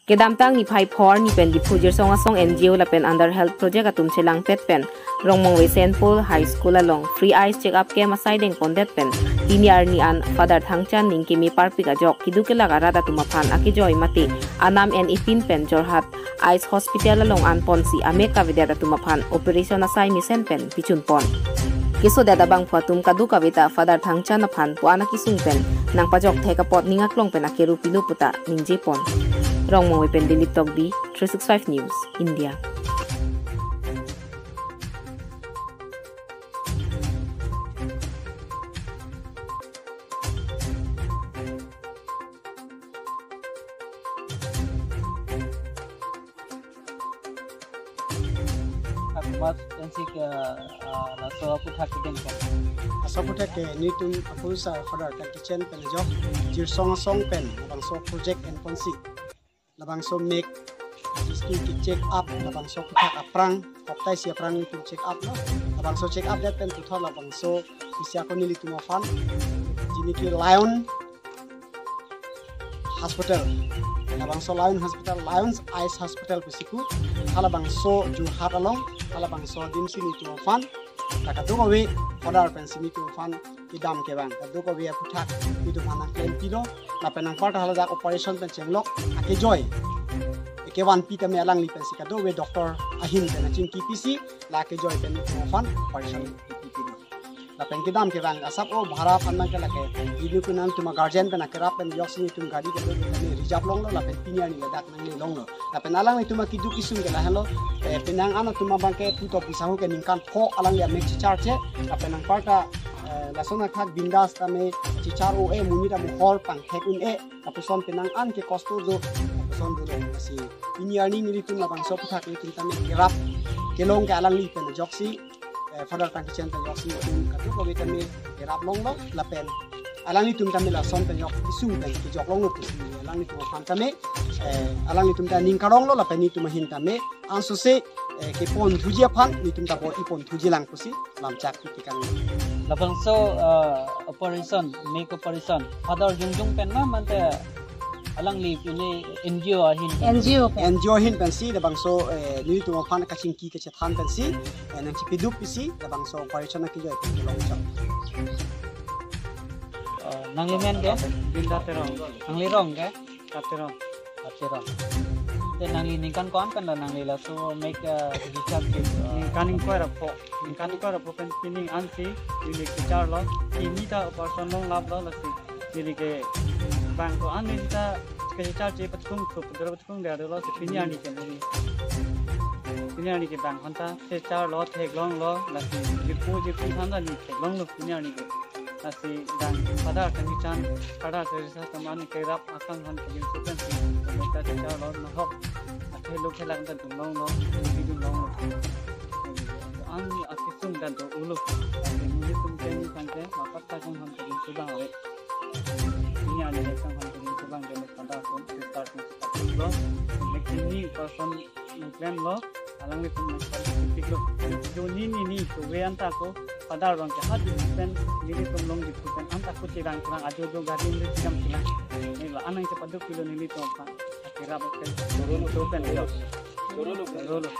Kedam tang ni phai phor ni pen di phujir songa song NGO la pen under health project atum chelang pet pen rongmong we St Paul High School along free eyes check up ke masai deng pondet pen tiniar ni an father thangchan ning kimi parpika jok kidu ke laga rada tuma phan aki joy mati anam en ipin pen jorhat eyes hospital along an ponsi ameka vidya tuma phan operation asai misen pen pichun pon kiso dada bang phatum kadu kavita father thangchan na phan puana kisung pen nang pajok theka pot ninga klong pen akeru pilu puta ningje pon rongmong we pen Dilip Togdi 365 News India. Masensik laso aku thak den kan aso puta ke ni tum apusa father kan kitchen pen jok jir song pen bang so project and ponsi labang so make jiski ki check up labang so puta aprang koptai si aprang ni tum check up no labang so check up that pen puta labang so isia ko nili tum fan jini ki lion hospital labang so lion hospital lions eyes hospital pesiku hala bang so ju hat along hala bang so dim sini tu fan takatu ko we order pen sini tu fan kidam ke bang kadu ko we puthak itu mana claim pilo la penang part hala jak operation pen chenglok ake joy ke wan pi tame alang li pen sikado we doctor ahin pen chin kpc la ke joy pen tu fan operation pilo la pen kidam ke bang asap o bhara panna ke lake idu ku nam tuma guardian pen akrap pen yok sini tum gadi ke reserve long lo la pen pinya ni ladak nang ni long lo la pen alang ni tuma kidu kisung ke la hello penang ana tuma bangke puto pisahu ke ningkan pho alang ya mek charge la penang parta lasona khak bindas tame chichar o e munira mohor pang thekun e apuson penang an ke kosto do apuson do si ini earning ni tun la bang so puthak ni tun tame gerap kelong ke alang li pen joksi father tang kitchen pen joksi tun katu ko we tame gerap long lo la pen alang ni tum tame la son pen yok isung pen ki jok long lo ti alang ni tum fan tame alang ni tum ta ning karong lo la pen ni tum hin tame anso se ke pon thujia phan ni tum ta bo ipon thuji lang pusi lam chak ti kan labang so operation make operation father jungjung pen na mante alang li ini NGO ahin NGO hin pen si labang so ni tum fan ka chingki ke chethan pen si nang chi pidup si labang so operation na ki joy long chak nangli men ke binda terong nangli rong ke katerong then nangli ningkan kon kan nangli la so make recharge ningkaning ko rapo pen pining ansi ini kicar lo ini ta person long lab lo lasi jadi ke bang ko an kita kicar je patung da lo pinya ni ke bang hanta se char lo thek long lo lasi jipu thanda ni thek long lo pinya ni ke lasi dan pada kan kican pada terisa teman ke rap akan han pagin sukan mereka char lo na hok ate lo khelak dan long lo bidung long lo an akisung dan to ulu ini tum ni sanke mapat ta kong han pagin subang awe ini ada sang han pagin subang dan pada kon start lo ini person claim lo alang ni tum participate lo jo ni to we anta ko padar bang ke hat pen ni tum long dipukan anta ko tirang ajo jo gadi ni tirang ni lo anang ke padu kilo ni to pa kira pen dulu pen lo